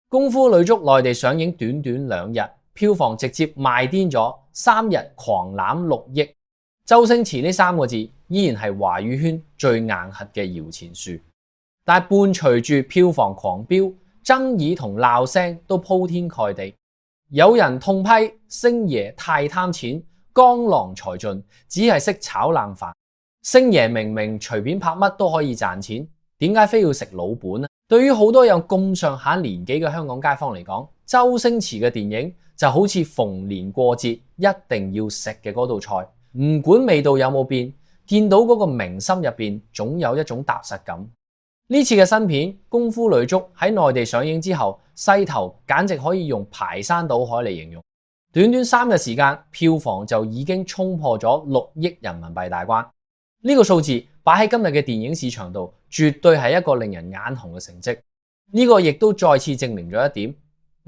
功夫女足內地上映短短2日，票房直接賣癲咗，3日狂攬6億。周星馳呢3個字依然係華語圈最硬核嘅搖錢樹，但伴隨住票房狂飆，爭議同鬧聲都鋪天蓋地。有人痛批星爺太貪錢，江郎才盡，只係識炒冷飯。星爺明明隨便拍乜都可以賺錢，點解非要食老本呢？對於好多有咁上下年紀嘅香港街坊嚟講，周星馳嘅電影就好似逢年過節一定要食嘅嗰道菜，唔管味道有冇變，見到嗰個明心入邊總有一種踏實感。呢次嘅新片《功夫女足》喺內地上映之後，勢頭簡直可以用排山倒海嚟形容。短短3日時間，票房就已經衝破咗6億人民幣大關。呢個數字擺喺今日嘅電影市場度，絕對係一個令人眼紅嘅成績。呢個亦都再次證明咗一點，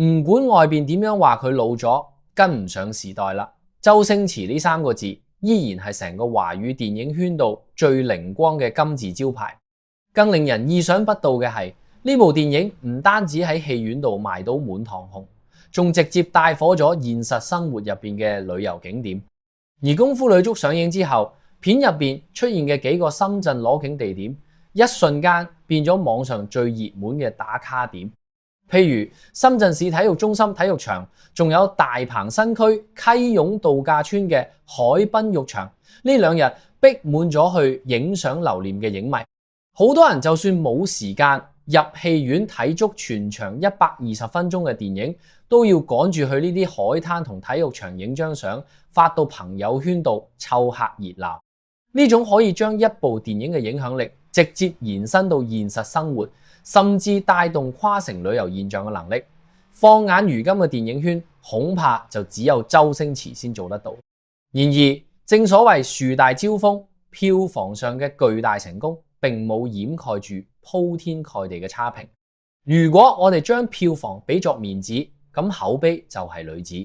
唔管外邊點樣話佢老咗，跟唔上時代啦，周星馳呢3個字依然係成個華語電影圈度最靈光嘅金字招牌。更令人意想不到嘅係，呢部電影唔單止喺戲院度賣到滿堂紅，仲直接帶火咗現實生活入邊嘅旅遊景點。而功夫女足上映之後，片入邊出現嘅幾個深圳攞景地點，一瞬間變咗網上最熱門嘅打卡點。譬如深圳市體育中心體育場，仲有大鵬新區溪涌度假村嘅海濱浴場，呢2日逼滿咗去影相留念嘅影迷。好多人就算冇時間入戲院睇足全場120分鐘嘅電影，都要趕住去呢啲海灘同體育場影張相，發到朋友圈度湊客熱鬧。呢種可以將一部電影嘅影響力直接延伸到現實生活，甚至帶動跨城旅遊現象嘅能力，放眼如今嘅電影圈，恐怕就只有周星馳先做得到。然而，正所謂樹大招風，票房上嘅巨大成功並冇掩蓋住鋪天蓋地嘅差評。如果我哋將票房比作面子，咁口碑就係裏子。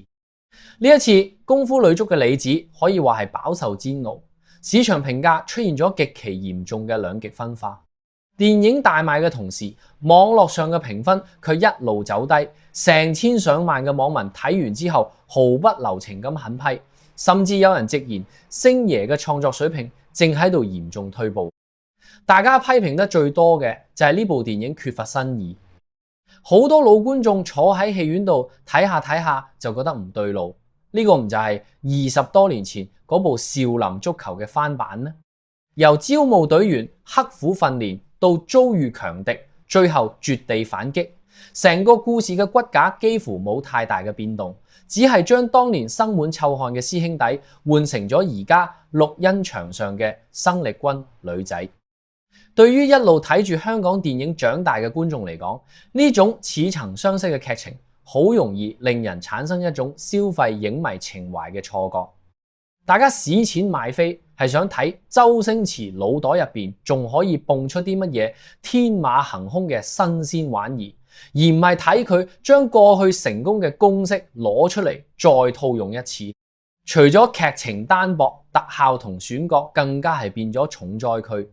呢一次功夫女足嘅里子可以話係飽受煎熬，市場評價出現咗極其嚴重嘅兩極分化。電影大賣嘅同時，網絡上嘅評分卻一路走低，成千上萬嘅網民睇完之後毫不留情咁狠批，甚至有人直言星爺嘅創作水平正喺度嚴重退步。大家批評得最多嘅就係呢部電影缺乏新意，好多老觀眾坐喺戲院度睇下就覺得唔對路。呢個唔就係20多年前嗰部少林足球嘅翻版咩？由招募隊員刻苦訓練到遭遇強敵，最後絕地反擊，成個故事嘅骨架幾乎冇太大嘅變動，只係將當年生滿臭汗嘅師兄弟換成咗而家綠茵場上嘅生力軍女仔。對於一路睇住香港電影長大嘅觀眾嚟講，呢種似曾相識嘅劇情好容易令人產生一種消費影迷情懷嘅錯覺。大家使錢買飛係想睇周星馳腦袋入邊仲可以蹦出啲乜嘢天馬行空嘅新鮮玩意，而唔係睇佢將過去成功嘅公式攞出嚟再套用一次。除咗劇情單薄，特效同選角更加係變咗重災區。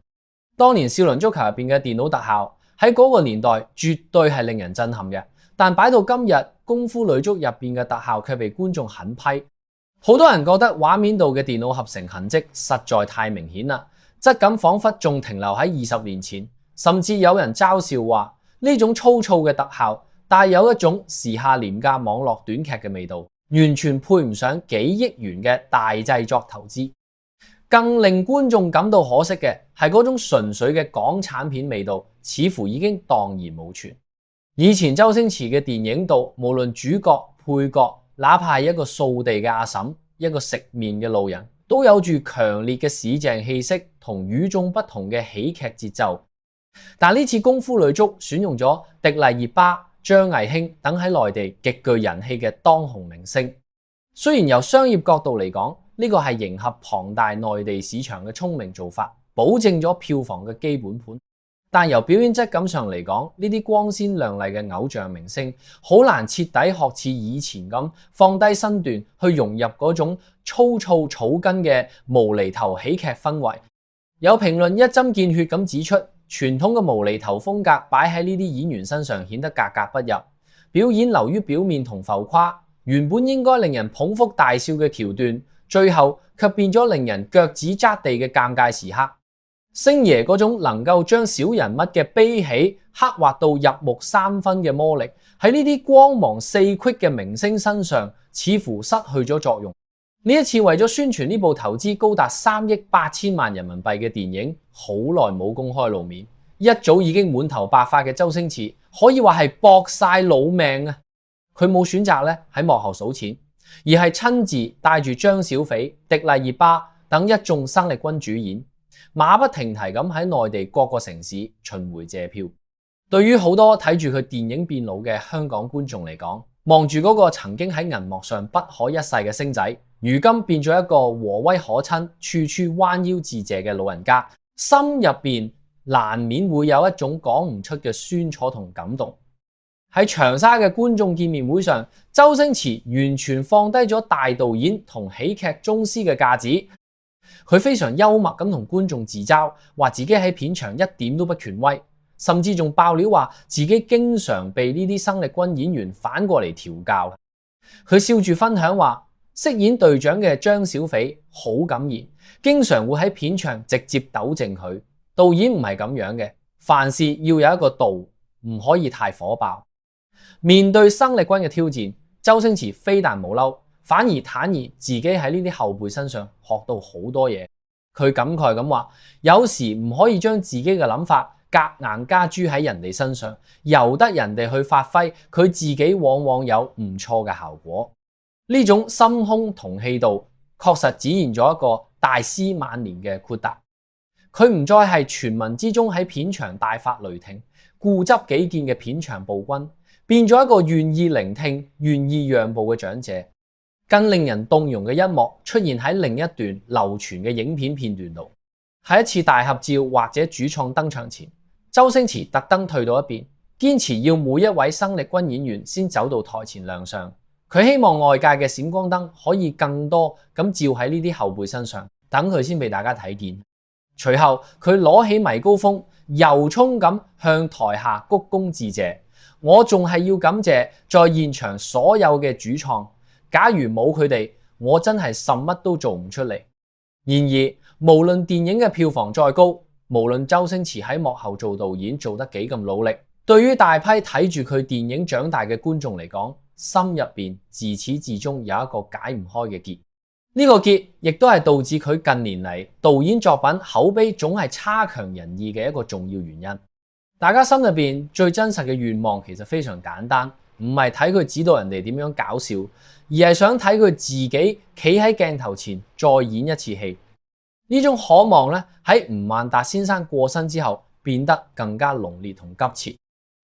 當年少林足球入邊嘅電腦特效喺嗰個年代絕對係令人震撼嘅，但擺到今日功夫女足入邊嘅特效卻被觀眾狠批。好多人覺得畫面度嘅電腦合成痕跡實在太明顯啦，質感仿佛仲停留喺20年前，甚至有人嘲笑話呢種粗糙嘅特效帶有一種時下廉價網絡短劇嘅味道，完全配唔上幾億元嘅大製作投資。更令觀眾感到可惜嘅係嗰種純粹嘅港產片味道，似乎已經蕩然無存。以前周星馳嘅電影度，無論主角、配角，哪怕係一個掃地嘅阿嬸，一個食麵嘅路人，都有住強烈嘅市井氣息同與眾不同嘅喜劇節奏。但呢次功夫女足選用咗迪麗熱巴、張藝興等喺內地極具人氣嘅當紅明星。雖然由商業角度嚟講，呢個係迎合龐大內地市場嘅聰明做法，保證咗票房嘅基本盤。但由表演質感上嚟講，呢啲光鮮亮麗嘅偶像明星好難徹底學似以前咁放低身段去融入嗰種粗糙草根嘅無厘頭喜劇氛圍。有評論一針見血咁指出，傳統嘅無厘頭風格擺喺呢啲演員身上顯得格格不入。表演流於表面同浮誇，原本應該令人捧腹大笑嘅橋段，最後卻變咗令人腳趾紮地嘅尷尬時刻。星爺嗰種能夠將小人物嘅悲喜刻畫到入木三分嘅魔力，喺呢啲光芒四溢嘅明星身上似乎失去咗作用。呢一次為咗宣傳呢部投資高達3億8千萬人民幣嘅電影，好耐冇公開露面，一早已經滿頭白髮嘅周星馳可以話係搏晒老命啊！佢冇選擇咧喺幕後數錢，而係親自帶住張小斐、迪麗熱巴等一眾生力軍主演，馬不停蹄咁喺內地各個城市巡迴借票。對於好多睇住佢電影變老嘅香港觀眾嚟講，望住嗰個曾經喺銀幕上不可一世嘅星仔，如今變咗一個和藹可親、處處彎腰致謝嘅老人家，心入邊難免會有一種講唔出嘅酸楚同感動。喺長沙嘅觀眾見面會上，周星馳完全放低咗大導演同喜劇宗師嘅架子，佢非常幽默咁同觀眾自嘲，話自己喺片場一點都不權威，甚至仲爆料話自己經常被呢啲生力軍演員反過嚟調教。佢笑住分享話，飾演隊長嘅張小斐好敢言，經常會喺片場直接糾正佢。導演唔係咁樣嘅，凡事要有一個度，唔可以太火爆。面對生力軍嘅挑戰，周星馳非但冇嬲，反而坦言自己喺呢啲後輩身上學到好多嘢。佢感慨咁話，有時唔可以將自己嘅諗法夾硬加諸喺人哋身上，由得人哋去發揮，佢自己往往有唔錯嘅效果。呢種心胸同氣度確實展現咗一個大師晚年嘅豁達。佢唔再係傳聞之中喺片場大發雷霆、固執己見嘅片場暴君，變咗一個願意聆聽、願意讓步嘅長者。更令人動容嘅一幕出現喺另一段流傳嘅影片片段度。喺一次大合照或者主創登場前，周星馳特登退到一邊，堅持要每一位生力軍演員先走到台前亮相。佢希望外界嘅閃光燈可以更多咁照喺呢啲後輩身上，等佢先俾大家睇見。隨後佢攞起米高峰，由衷咁向台下鞠躬致謝。我仲係要感謝在現場所有嘅主創，假如冇佢哋，我真係什麼都做唔出嚟。然而，無論電影嘅票房再高，無論周星馳喺幕後做導演做得幾咁努力，對於大批睇住佢電影長大嘅觀眾嚟講，心入邊自始至終有一個解唔開嘅結。呢個結亦都係導致佢近年嚟導演作品口碑總係差強人意嘅一個重要原因。大家心入邊最真實嘅願望其實非常簡單，唔係睇佢指導人哋點樣搞笑，而係想睇佢自己企喺鏡頭前再演一次戲。呢種渴望咧，喺吳萬達先生過身之後變得更加濃烈同急切。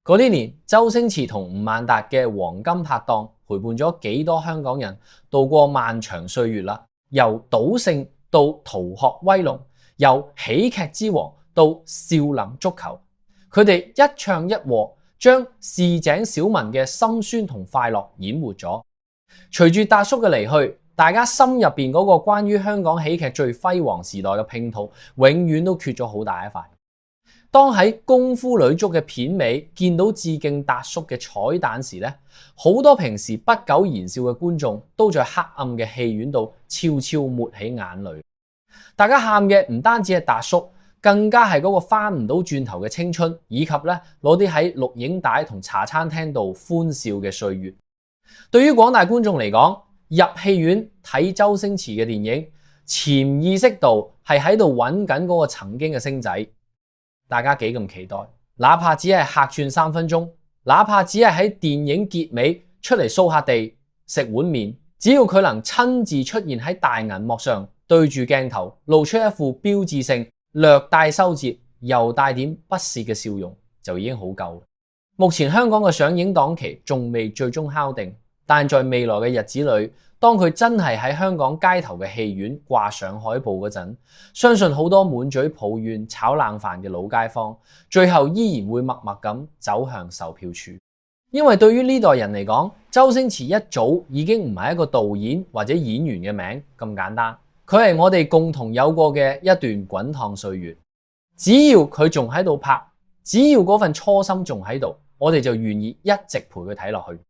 嗰啲年，周星馳同吳萬達嘅黃金拍檔，陪伴咗幾多香港人度過漫長歲月啦。由賭聖到逃學威龍，由喜劇之王到少林足球，佢哋一唱一和，將市井小民嘅心酸同快樂演活咗。隨住達叔嘅離去，大家心入邊嗰個關於香港喜劇最輝煌時代嘅拼圖，永遠都缺咗好大一塊。當喺功夫女足嘅片尾見到致敬達叔嘅彩蛋時咧，好多平時不苟言笑嘅觀眾都在黑暗嘅戲院度悄悄抹起眼淚。大家喊嘅唔單止係達叔，更加係嗰個翻唔到轉頭嘅青春，以及咧攞啲喺錄影帶同茶餐廳度歡笑嘅歲月。對於廣大觀眾嚟講，入戲院睇周星馳嘅電影，潛意識度係喺度揾緊嗰個曾經嘅星仔。大家幾咁期待，哪怕只係客串3分鐘，哪怕只係喺電影結尾出嚟掃下地食碗麵，只要佢能親自出現喺大銀幕上，對住鏡頭露出一副標誌性略帶羞澀又帶點不屑嘅笑容，就已經好夠。目前香港嘅上映檔期仲未最終敲定，但在未來嘅日子裏，當佢真係喺香港街頭嘅戲院掛上海報嗰陣，相信好多滿嘴抱怨炒冷飯嘅老街坊，最後依然會默默咁走向售票處。因為對於呢代人嚟講，周星馳一早已經唔係一個導演或者演員嘅名咁簡單，佢係我哋共同有過嘅一段滾燙歲月。只要佢仲喺度拍，只要嗰份初心仲喺度，我哋就願意一直陪佢睇落去。